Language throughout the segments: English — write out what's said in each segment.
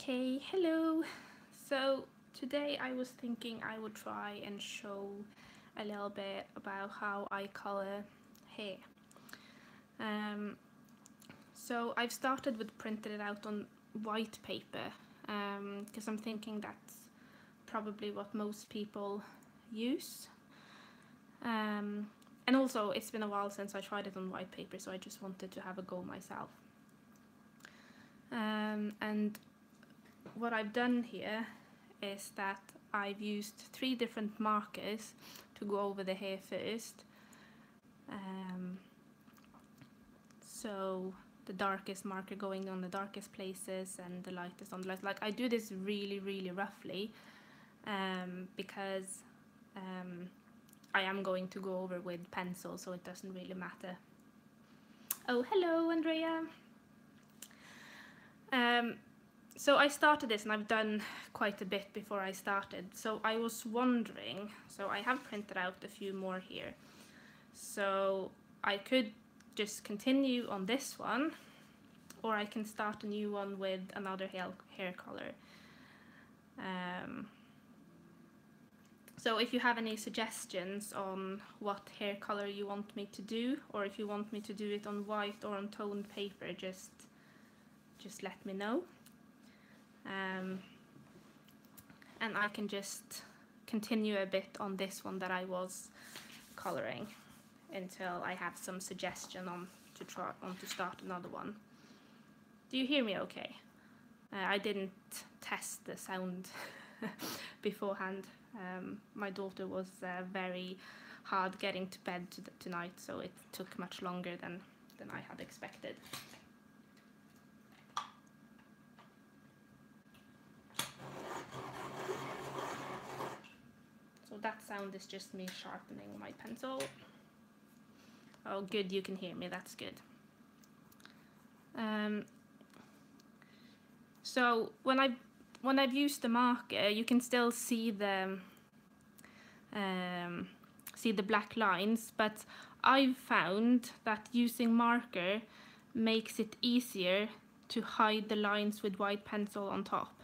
Okay, hello. So today I was thinking I would try and show a little bit about how I color hair. So I've started with printing it out on white paper because I'm thinking that's probably what most people use. And also it's been a while since I tried it on white paper, so I just wanted to have a go myself. And what I've done here is that I've used 3 different markers to go over the hair first. So the darkest marker going on the darkest places and the lightest on the light. Like I do this really roughly because I am going to go over with pencil, so it doesn't really matter. Oh, hello, Andrea. So I started this and I've done quite a bit before I started. So I was wondering, so I have printed out a few more here. So I could just continue on this one, or I can start a new one with another hair color. So if you have any suggestions on what hair color you want me to do, or if you want me to do it on white or on toned paper, just let me know. And I can just continue a bit on this one that I was coloring until I have some suggestion on to start another one. Do you hear me okay? I didn't test the sound beforehand. My daughter was very hard getting to bed tonight, so it took much longer than I had expected. So that sound is just me sharpening my pencil. Oh good, you can hear me, that's good. So when I've used the marker, you can still see the black lines, but I've found that using marker makes it easier to hide the lines with white pencil on top.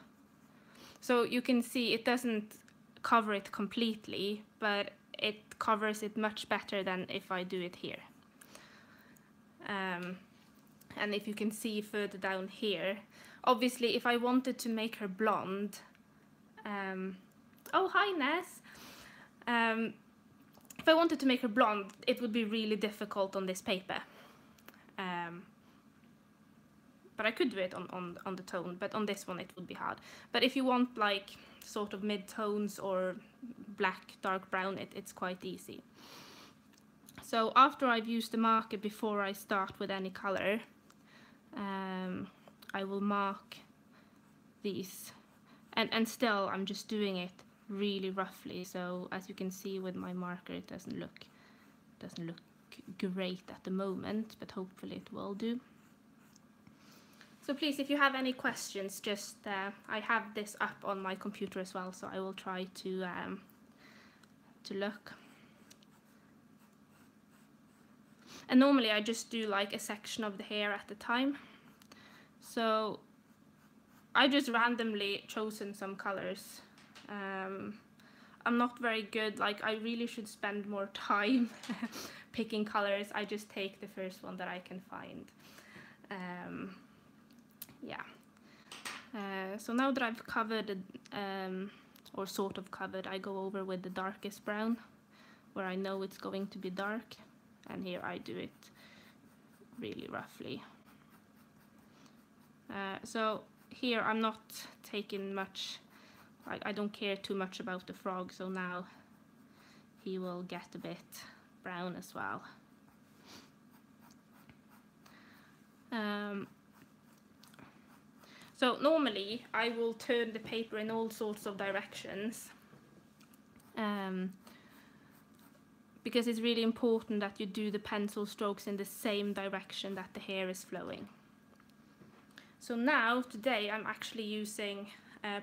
So you can see it doesn't cover it completely, but it covers it much better than if I do it here. And if you can see further down here, obviously if I wanted to make her blonde, oh hi Ness, if I wanted to make her blonde, it would be really difficult on this paper. But I could do it on the tone, but on this one it would be hard. But if you want like sort of mid-tones or black, dark brown, it's quite easy. So after I've used the marker before I start with any color, I will mark these. And still I'm just doing it really roughly, so as you can see with my marker it doesn't look great at the moment, but hopefully it will do. So please, if you have any questions, just I have this up on my computer as well, so I will try to look. And normally I just do like a section of the hair at a time. So I just randomly chosen some colors. I'm not very good, like I really should spend more time picking colors. I just take the first one that I can find. Yeah. So now that I've covered, or sort of covered, I go over with the darkest brown, where I know it's going to be dark, and here I do it really roughly. So here I'm not taking much, I don't care too much about the frog, so now he will get a bit brown as well. So normally I will turn the paper in all sorts of directions, because it's really important that you do the pencil strokes in the same direction that the hair is flowing. So now, today, I'm actually using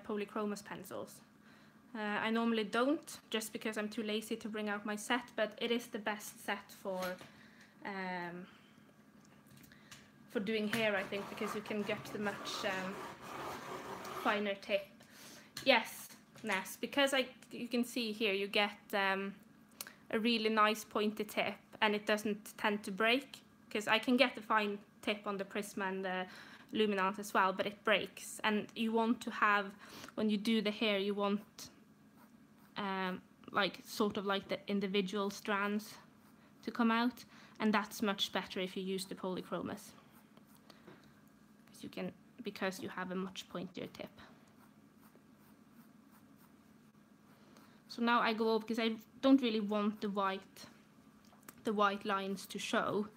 Polychromos pencils. I normally don't, just because I'm too lazy to bring out my set, but it is the best set for doing hair, I think, because you can get the much finer tip. Yes, Ness, because you can see here you get a really nice pointed tip, and it doesn't tend to break, because I can get a fine tip on the Prisma and the Luminance as well, but it breaks. And you want to have, when you do the hair, you want like sort of like the individual strands to come out, and that's much better if you use the polychromos, because you have a much pointier tip. So now I go over, because I don't really want the white lines to show.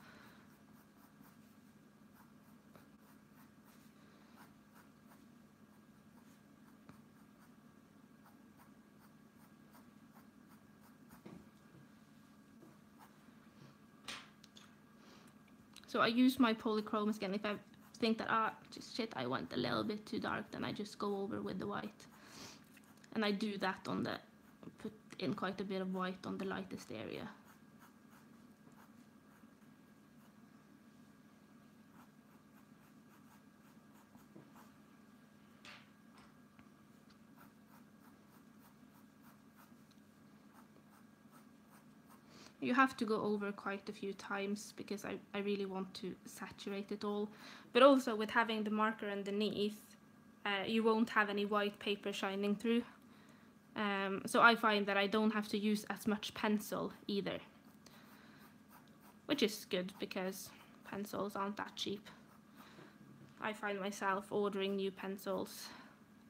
So I use my polychromos again. If I think that, just shit, I went a little bit too dark, then I just go over with the white. And I do that on the, put in quite a bit of white on the lightest area. You have to go over quite a few times, because I really want to saturate it all. But also with having the marker underneath, you won't have any white paper shining through. So I find that I don't have to use as much pencil either, which is good, because pencils aren't that cheap. I find myself ordering new pencils,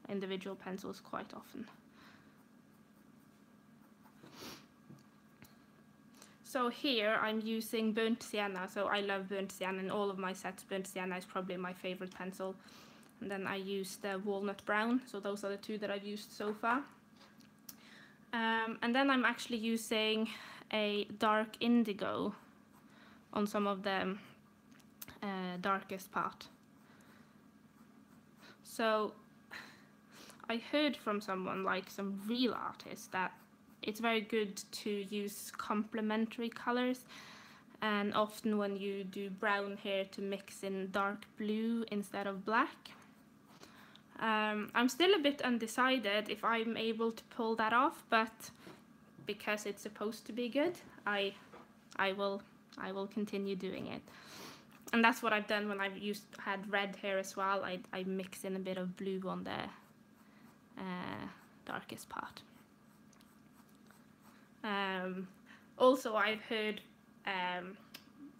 individual pencils, quite often. So here I'm using Burnt Sienna, so I love Burnt Sienna. In all of my sets, Burnt Sienna is probably my favorite pencil. And then I use the Walnut Brown, so those are the two that I've used so far. And then I'm actually using a dark indigo on some of the darkest part. So I heard from someone, like some real artists, that it's very good to use complementary colors, and often when you do brown hair, to mix in dark blue instead of black. I'm still a bit undecided if I'm able to pull that off, but because it's supposed to be good, I will continue doing it. And that's what I've done when I've had red hair as well. I mix in a bit of blue on the darkest part. Also, I've heard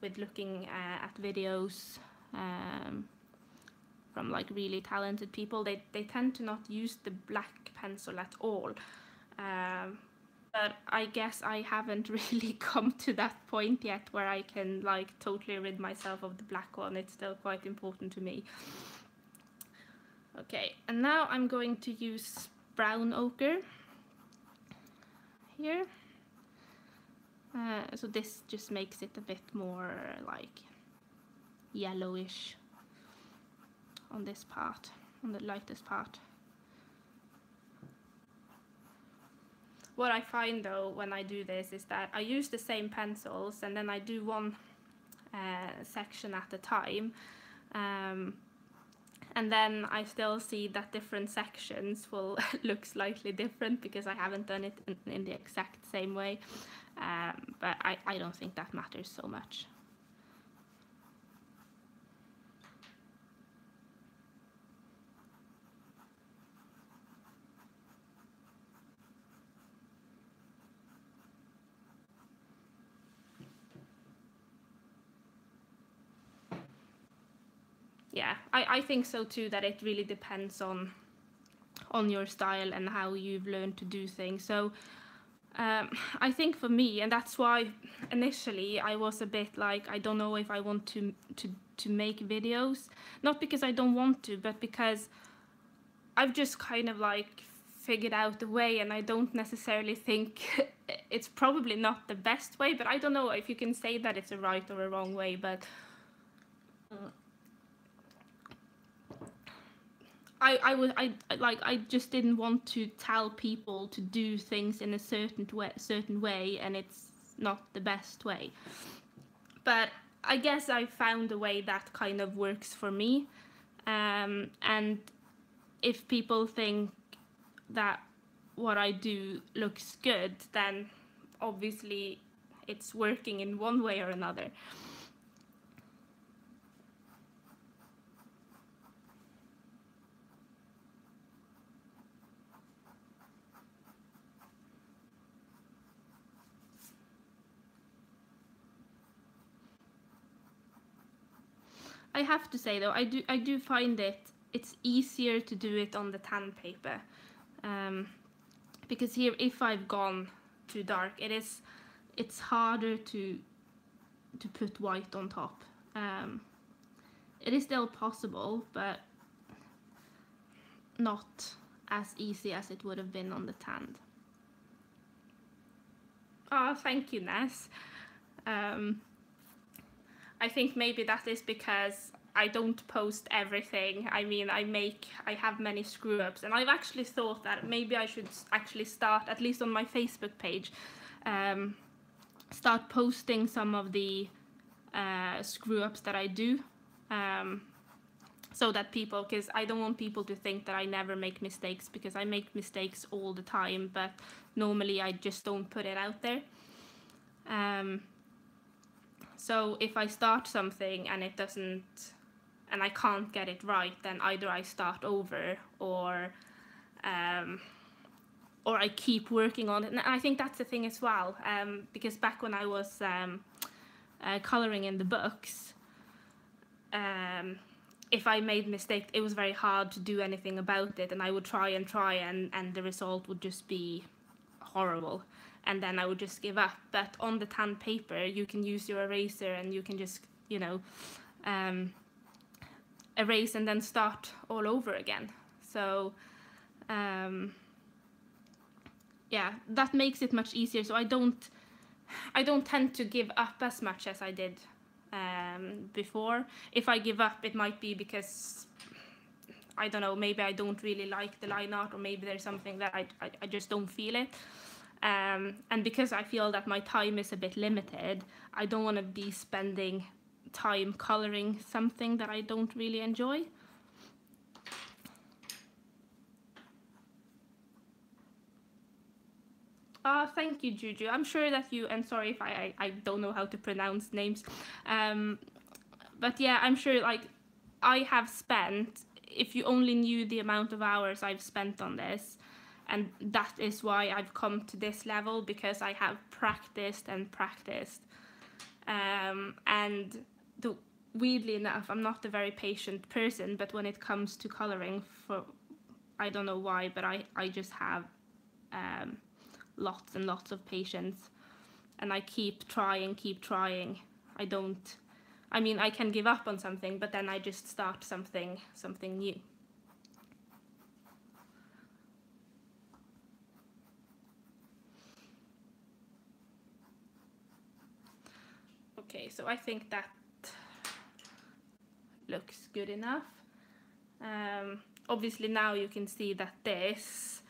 with looking at videos from like really talented people, they tend to not use the black pencil at all. But I guess I haven't really come to that point yet where I can like totally rid myself of the black one. It's still quite important to me. Okay, and now I'm going to use brown ochre here. So this just makes it a bit more like yellowish on this part, on the lightest part. What I find though when I do this is that I use the same pencils, and then I do one section at a time, and then I still see that different sections will look slightly different because I haven't done it in the exact same way. But I don't think that matters so much. Yeah, I think so too, that it really depends on your style and how you've learned to do things. So I think for me, and that's why initially I was a bit like, I don't know if I want to make videos, not because I don't want to, but because I've just kind of like figured out the way, and I don't necessarily think it's probably not the best way, but I don't know if you can say that it's a right or a wrong way, but I just didn't want to tell people to do things in a certain way, and it's not the best way. But I guess I found a way that kind of works for me, and if people think that what I do looks good, then obviously it's working in one way or another. I have to say though, I do find it's easier to do it on the tan paper, because here, if I've gone too dark, it's harder to put white on top. It is still possible, but not as easy as it would have been on the tanned. Oh, thank you, Ness. I think maybe that is because I don't post everything. I mean, I have many screw ups, and I've actually thought that maybe I should actually start, at least on my Facebook page, start posting some of the screw ups that I do, so that people, because I don't want people to think that I never make mistakes, because I make mistakes all the time, but normally I just don't put it out there. So if I start something and it doesn't, and I can't get it right, then either I start over or I keep working on it. And I think that's the thing as well, because back when I was coloring in the books, if I made mistakes, it was very hard to do anything about it, and I would try and the result would just be horrible. And then I would just give up. But on the tan paper, you can use your eraser and you can just, you know, erase and then start all over again. So, yeah, that makes it much easier. So I don't tend to give up as much as I did before. If I give up, it might be because, I don't know, maybe I don't really like the line art, or maybe there's something that I just don't feel it. And because I feel that my time is a bit limited, I don't want to be spending time coloring something that I don't really enjoy. Thank you, Juju. I'm sure that you, and sorry if I don't know how to pronounce names, but yeah, I'm sure, like, I have spent, if you only knew the amount of hours I've spent on this, and that is why I've come to this level, because I have practiced and practiced. And weirdly enough, I'm not a very patient person, but when it comes to coloring, I don't know why, but I just have lots and lots of patience, and I keep trying. I mean, I can give up on something, but then I just start something new. Okay, so I think that looks good enough. Obviously now you can see that this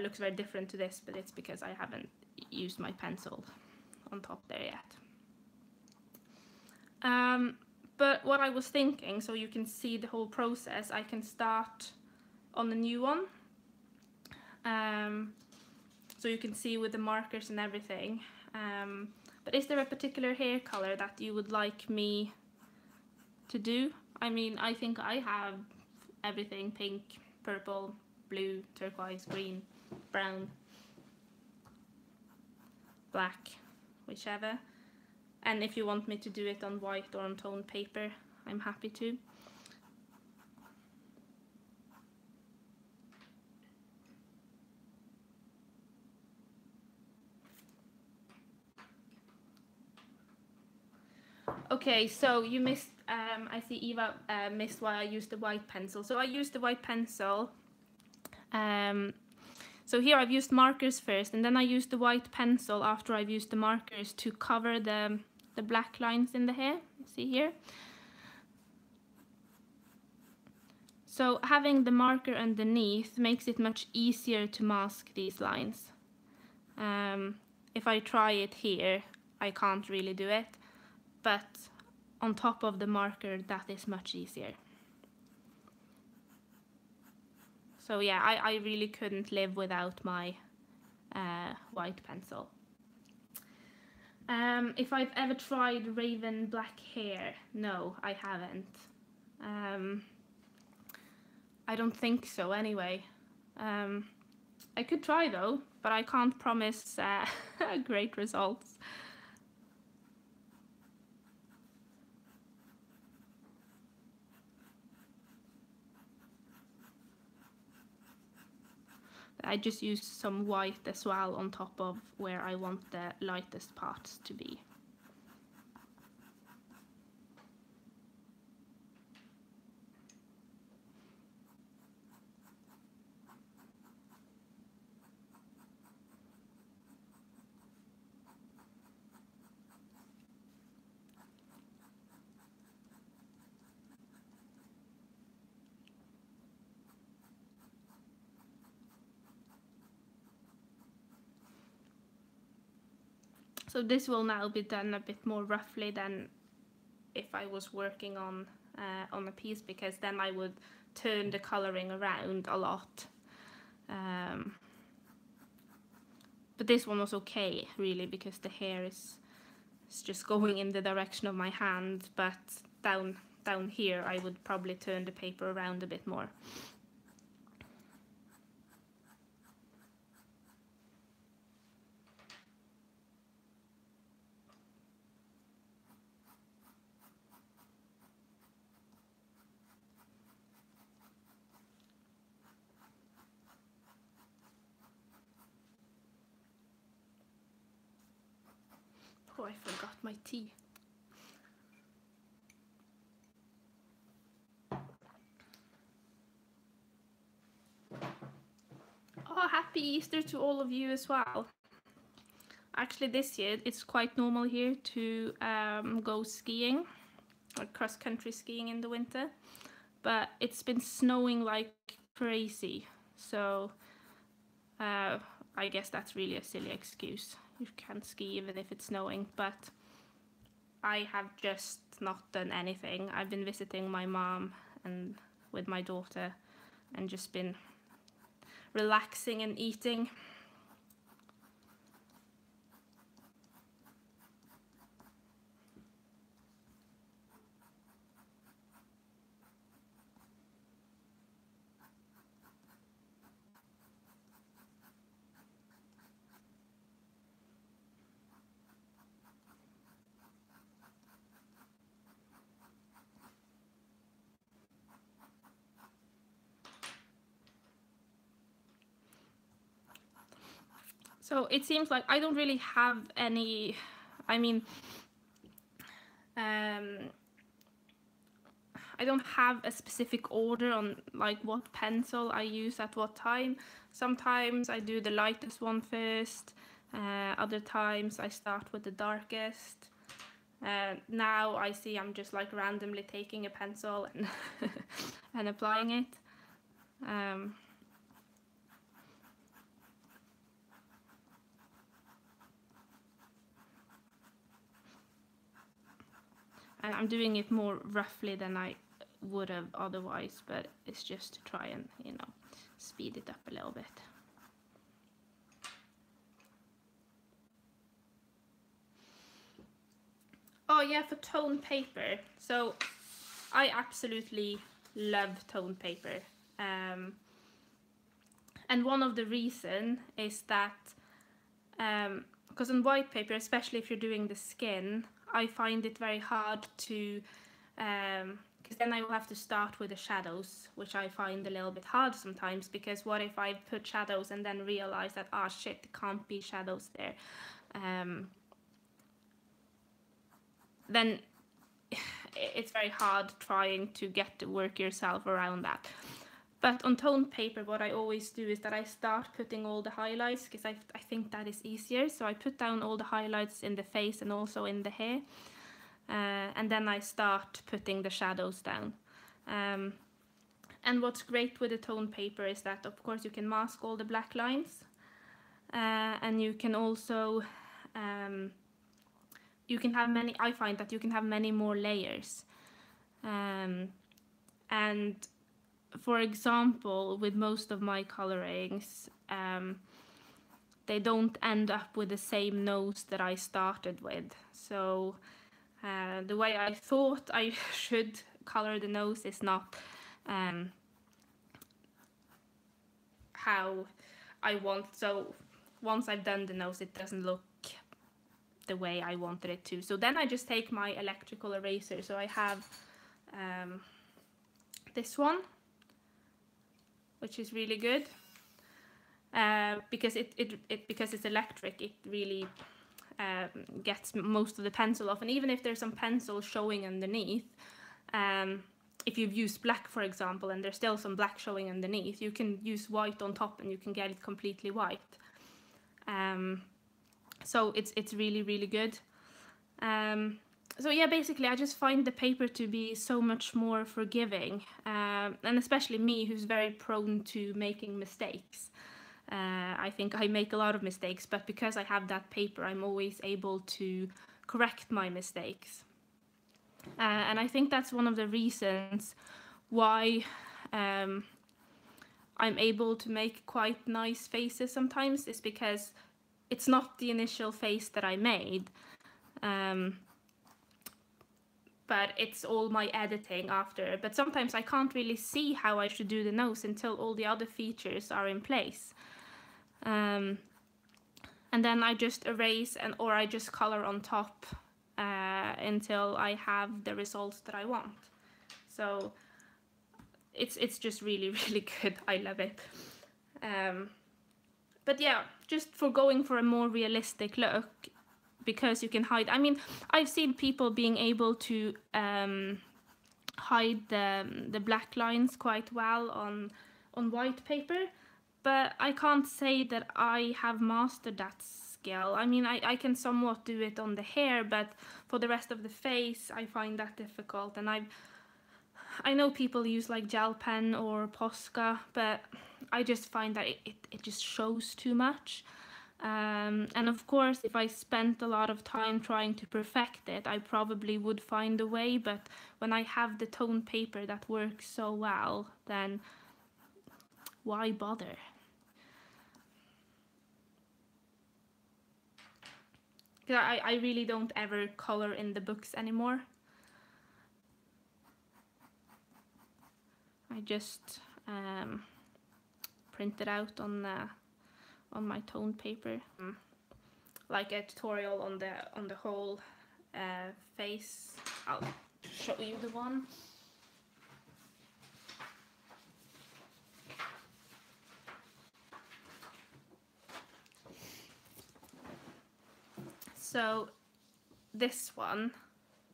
looks very different to this, but it's because I haven't used my pencil on top there yet. But what I was thinking, so you can see the whole process, I can start on the new one. So you can see with the markers and everything. But is there a particular hair color that you would like me to do? I mean, I think I have everything: pink, purple, blue, turquoise, green, brown, black, whichever. And if you want me to do it on white or on toned paper, I'm happy to. Okay, so you missed, I see Eva missed why I used the white pencil. So I used the white pencil. So here I've used markers first, and then I used the white pencil after I've used the markers to cover the black lines in the hair. See here? So having the marker underneath makes it much easier to mask these lines. If I try it here, I can't really do it, but on top of the marker, that is much easier. So yeah, I really couldn't live without my white pencil. If I've ever tried Raven black hair, no, I haven't. I don't think so anyway. I could try though, but I can't promise great results. I just use some white as well on top of where I want the lightest parts to be. So this will now be done a bit more roughly than if I was working on a piece, because then I would turn the coloring around a lot. But this one was okay, really, because the hair is just going in the direction of my hand, but down here I would probably turn the paper around a bit more. Oh, I forgot my tea. Oh, happy Easter to all of you as well. Actually, this year it's quite normal here to go skiing, or cross-country skiing in the winter, but it's been snowing like crazy, so I guess that's really a silly excuse. You can't ski even if it's snowing, but I have just not done anything. I've been visiting my mom and with my daughter and just been relaxing and eating. So it seems like I don't really have any, I mean, I don't have a specific order on like what pencil I use at what time. Sometimes I do the lightest one first, other times I start with the darkest. Now I see I'm just like randomly taking a pencil and, and applying it. And I'm doing it more roughly than I would have otherwise, but it's just to try and, you know, speed it up a little bit. Oh yeah, for tone paper. So I absolutely love tone paper. And one of the reason is that, because on white paper, especially if you're doing the skin, I find it very hard to, because then I will have to start with the shadows, which I find a little bit hard sometimes, because what if I put shadows and then realize that, ah, shit, there can't be shadows there. Then it's very hard trying to get to work yourself around that. But on toned paper, what I always do is that I start putting all the highlights, because I think that is easier. So I put down all the highlights in the face and also in the hair. And then I start putting the shadows down. And what's great with the toned paper is that, of course, you can mask all the black lines. And you can also, you can have many, I find that you can have many more layers. And for example, with most of my colorings, they don't end up with the same nose that I started with. So the way I thought I should color the nose is not how I want. So once I've done the nose, it doesn't look the way I wanted it to. So then I just take my electrical eraser. So I have this one, which is really good. Because because it's electric, it really gets most of the pencil off. And even if there's some pencil showing underneath, if you've used black, for example, and there's still some black showing underneath, you can use white on top and you can get it completely white. So it's really, really good. So yeah, basically I just find the paper to be so much more forgiving, and especially me, who's very prone to making mistakes. I think I make a lot of mistakes, but because I have that paper, I'm always able to correct my mistakes. And I think that's one of the reasons why I'm able to make quite nice faces sometimes, is because it's not the initial face that I made, but it's all my editing after. But sometimes I can't really see how I should do the nose until all the other features are in place. And then I just erase or I just color on top until I have the results that I want. So it's just really, really good. I love it. But yeah, just for going for a more realistic look, because you can hide. I mean, I've seen people being able to hide the black lines quite well on white paper, but I can't say that I have mastered that skill. I mean, I can somewhat do it on the hair, but for the rest of the face, I find that difficult. And I know people use like gel pen or Posca, but I just find that it just shows too much. And of course, if I spent a lot of time trying to perfect it, I probably would find a way, but when I have the toned paper that works so well, then why bother? Because I really don't ever color in the books anymore. I just print it out on my toned paper, like a tutorial on the whole face. I'll show you the one. So this one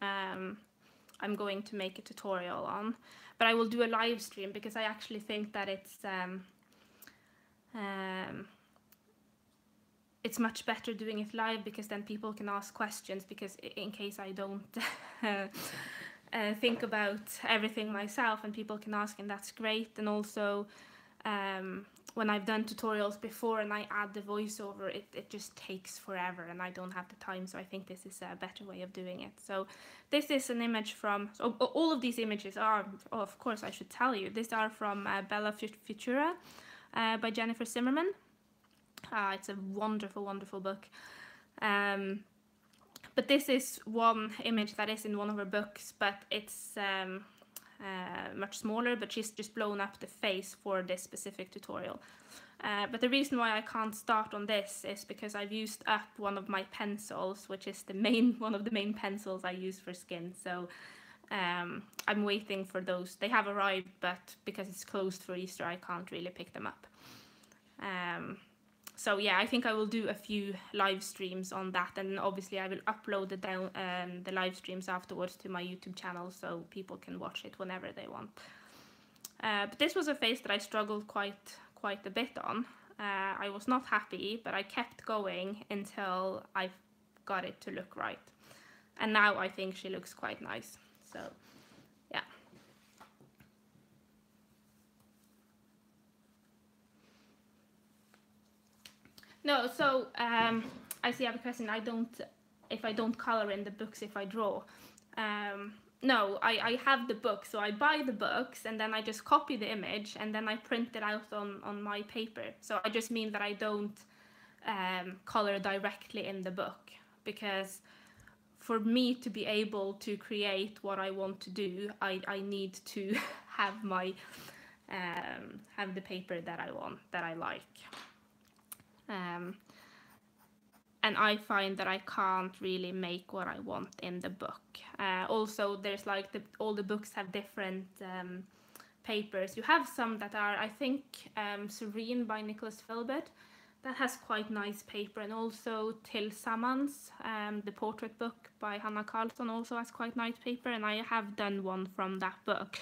I'm going to make a tutorial on, but I will do a live stream because I actually think that it's much better doing it live, because then people can ask questions, because in case I don't think about everything myself, and people can ask, and that's great. And also when I've done tutorials before and I add the voiceover, it just takes forever and I don't have the time, so I think this is a better way of doing it. So this is an image from, so all of these images are, of course I should tell you, these are from Bella Futura by Jennifer Zimmerman. It's a wonderful, wonderful book. But this is one image that is in one of her books, but it's much smaller, but she's just blown up the face for this specific tutorial. But the reason why I can't start on this is because I've used up one of my pencils, which is one of the main pencils I use for skin. So I'm waiting for those. They have arrived, but because it's closed for Easter, I can't really pick them up. So yeah, I think I will do a few live streams on that, and obviously I will upload the live streams afterwards to my YouTube channel so people can watch it whenever they want. But this was a face that I struggled quite a bit on. I was not happy, but I kept going until I got it to look right. And now I think she looks quite nice. So yeah. No, so I see you have a question. If I don't color in the books, if I draw. No, I have the book, so I buy the books and then I just copy the image and then I print it out on my paper. So I just mean that I don't color directly in the book, because for me to be able to create what I want to do, I need to have my have the paper that I want, that I like. And I find that I can't really make what I want in the book. Also, there's like all the books have different papers. You have some that are, I think, Serene by Nicholas Philbert. That has quite nice paper, and also Tillsammans, the portrait book by Hanna Karlsson, also has quite nice paper, and I have done one from that book.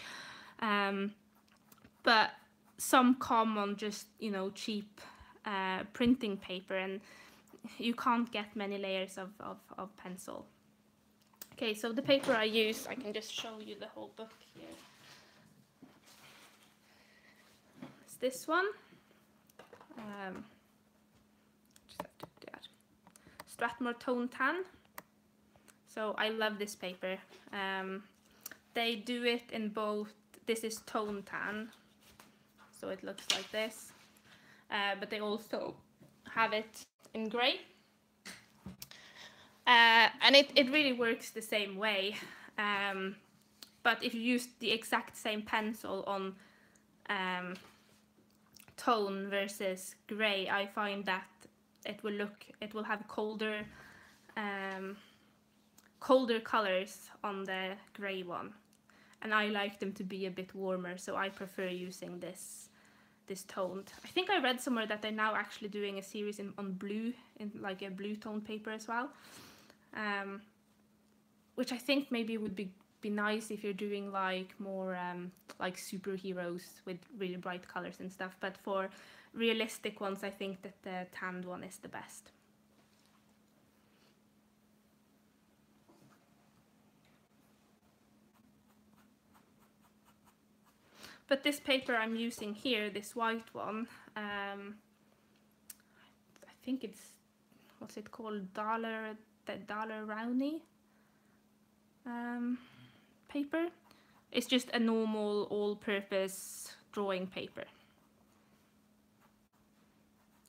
But some come on just, you know, cheap printing paper, and you can't get many layers of pencil. Okay, so the paper I use, I can just show you the whole book here. It's this one. Just have to do that. Strathmore Tone Tan. So I love this paper. They do it in both. This is Tone Tan, so it looks like this. But they also have it in grey. And it really works the same way. But if you use the exact same pencil on tone versus grey, I find that it will have colder colors on the grey one, and I like them to be a bit warmer, so I prefer using this toned. I think I read somewhere that they're now actually doing a series on blue, in like a blue tone paper as well, which I think maybe would be nice if you're doing like more like superheroes with really bright colors and stuff. But for realistic ones, I think that the tanned one is the best. But this paper I'm using here, this white one, I think it's, what's it called, Daler Rowney paper. It's just a normal all-purpose drawing paper.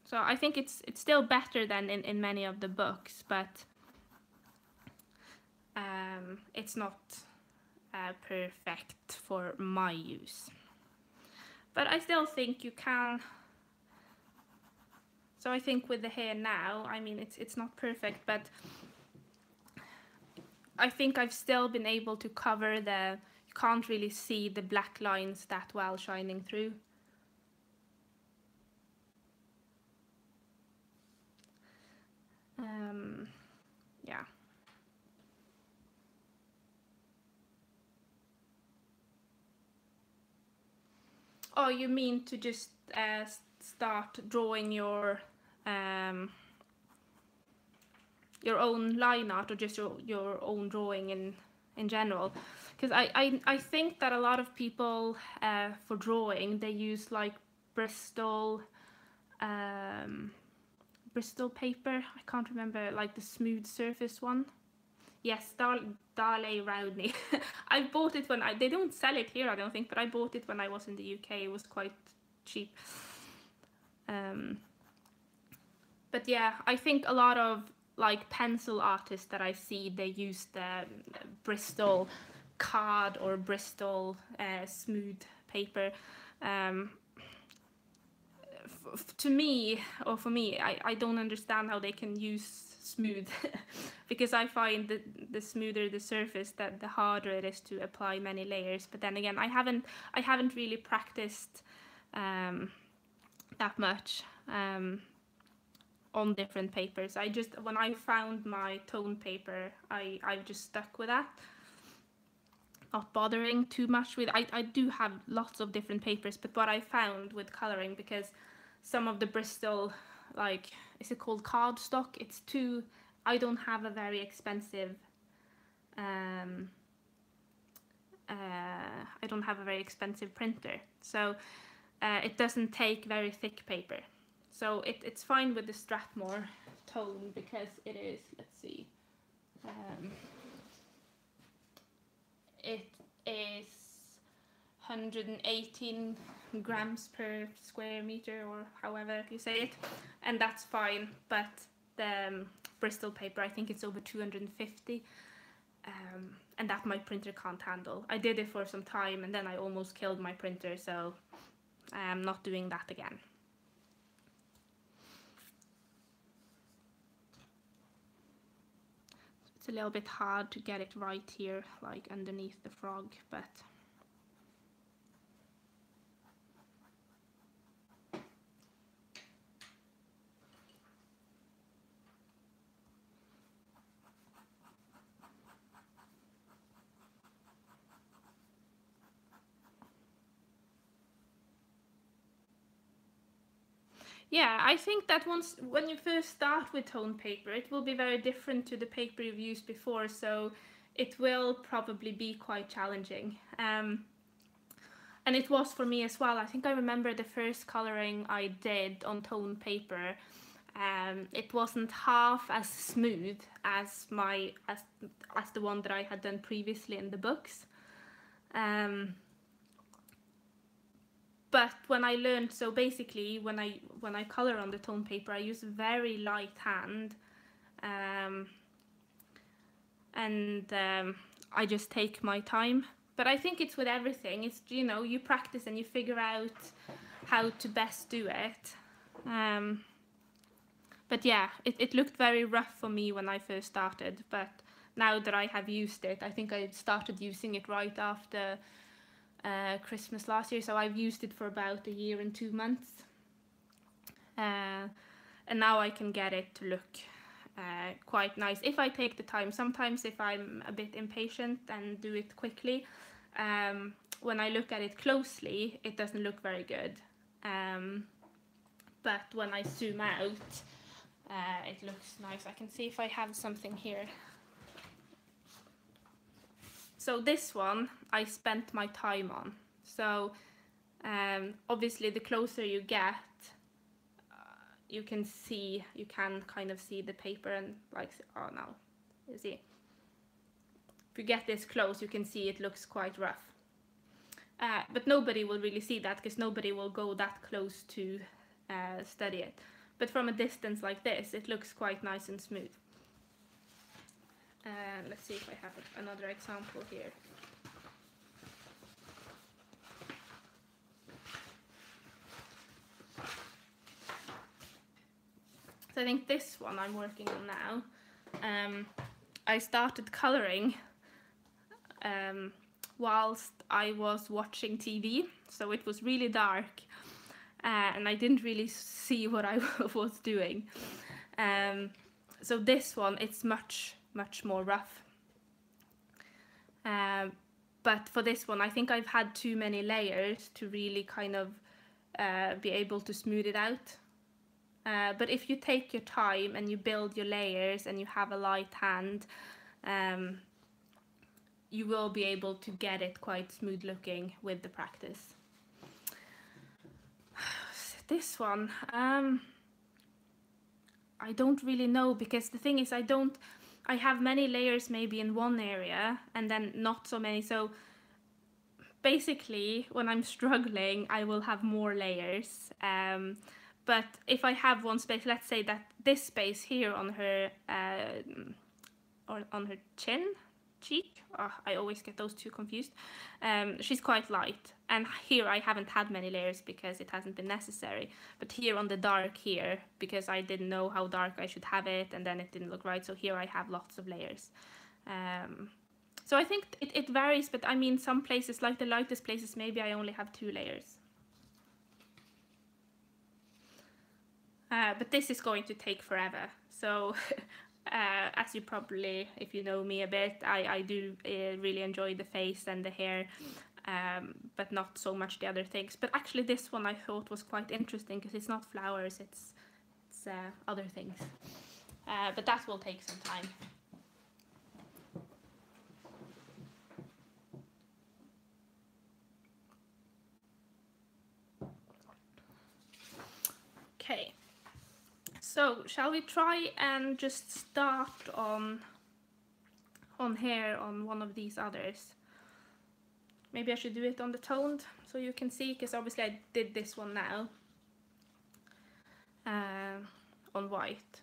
So I think it's still better than in many of the books, but it's not perfect for my use. But I still think you can. So I think with the hair now, I mean, it's not perfect, but I think I've still been able to cover you can't really see the black lines that well shining through. Yeah. Oh, you mean to just start drawing your own line art, or just your own drawing in general? Because I think that a lot of people for drawing, they use like Bristol paper. I can't remember, like the smooth surface one. Yes, Daler Rowney. I bought it when they don't sell it here, I don't think, but I bought it when I was in the UK. It was quite cheap. But yeah, I think a lot of like pencil artists that I see, they use the Bristol card or Bristol smooth paper. To me, or for me, I don't understand how they can use smooth because I find that the smoother the surface, that the harder it is to apply many layers. But then again, I haven't really practiced that much on different papers. When I found my tone paper, I've just stuck with that, not bothering too much with. I do have lots of different papers, but what I found with coloring, because some of the Bristol, like, is it called cardstock? It's too, I don't have a very expensive I don't have a very expensive printer, so it doesn't take very thick paper. So it's fine with the Strathmore tone, because it is, let's see, it is 118 grams per square meter, or however you say it, and that's fine. But the Bristol paper, I think it's over 250, and that my printer can't handle. I did it for some time and then I almost killed my printer, so I am not doing that again. It's a little bit hard to get it right here, like underneath the frog, but yeah, I think that when you first start with toned paper, it will be very different to the paper you've used before, so it will probably be quite challenging. And it was for me as well. I think I remember the first coloring I did on toned paper. It wasn't half as smooth as the one that I had done previously in the books. But when I learned, so basically when I color on the toned paper, I use a very light hand, and I just take my time. But I think it's with everything. It's, you know, you practice and you figure out how to best do it. But yeah, it looked very rough for me when I first started. But now that I have used it, I think I started using it right after Christmas last year, so I've used it for about a year and 2 months, and now I can get it to look quite nice if I take the time. Sometimes if I'm a bit impatient and do it quickly, when I look at it closely it doesn't look very good, but when I zoom out it looks nice. I can see if I have something here. So this one I spent my time on. So obviously the closer you get, you can kind of see the paper and like, oh no, you see. If you get this close, you can see it looks quite rough. But nobody will really see that because nobody will go that close to study it. But from a distance like this, it looks quite nice and smooth. Let's see if I have another example here. So I think this one I'm working on now. I started coloring whilst I was watching TV, so it was really dark and I didn't really see what I was doing. So this one, it's much more rough. But for this one, I think I've had too many layers to really kind of be able to smooth it out. But if you take your time and you build your layers and you have a light hand, you will be able to get it quite smooth looking with the practice. This one, I don't really know, because the thing is I have many layers maybe in one area and then not so many. So basically when I'm struggling I will have more layers. But if I have one space, let's say that this space here on her on her cheek, I always get those two confused, she's quite light, and here I haven't had many layers because it hasn't been necessary. But here on the dark here, because I didn't know how dark I should have it and then it didn't look right, so here I have lots of layers. So I think it varies, but I mean some places, like the lightest places, maybe I only have 2 layers. But this is going to take forever, so as you probably, if you know me a bit, I do really enjoy the face and the hair, but not so much the other things. But actually this one I thought was quite interesting because it's not flowers, it's other things. But that will take some time. Okay. So, shall we try and just start on here on one of these others? maybe I should do it on the toned so you can see, because obviously I did this one now on white.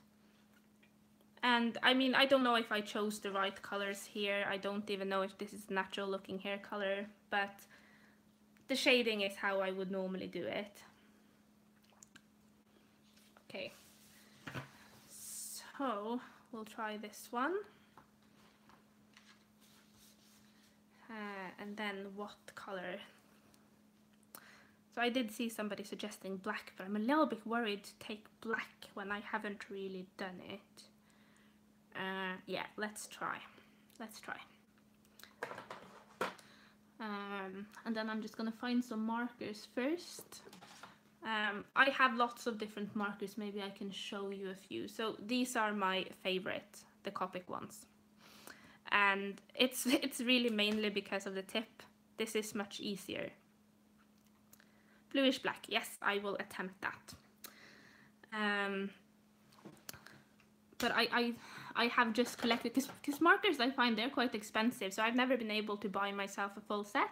And I mean, I don't know if I chose the right colors here. I don't even know if this is natural looking hair color, but the shading is how I would normally do it. Okay, so we'll try this one. And then what color? So I did see somebody suggesting black, but I'm a little bit worried to take black when I haven't really done it. Yeah, let's try. And then I'm just gonna find some markers first. I have lots of different markers, maybe I can show you a few. So these are my favorite, the Copic ones. And it's really mainly because of the tip. This is much easier. Bluish black, yes, I will attempt that. But I have just collected, because markers, I find they're quite expensive, so I've never been able to buy myself a full set.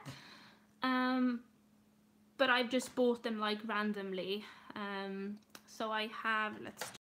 But I've just bought them like randomly. So I have, let's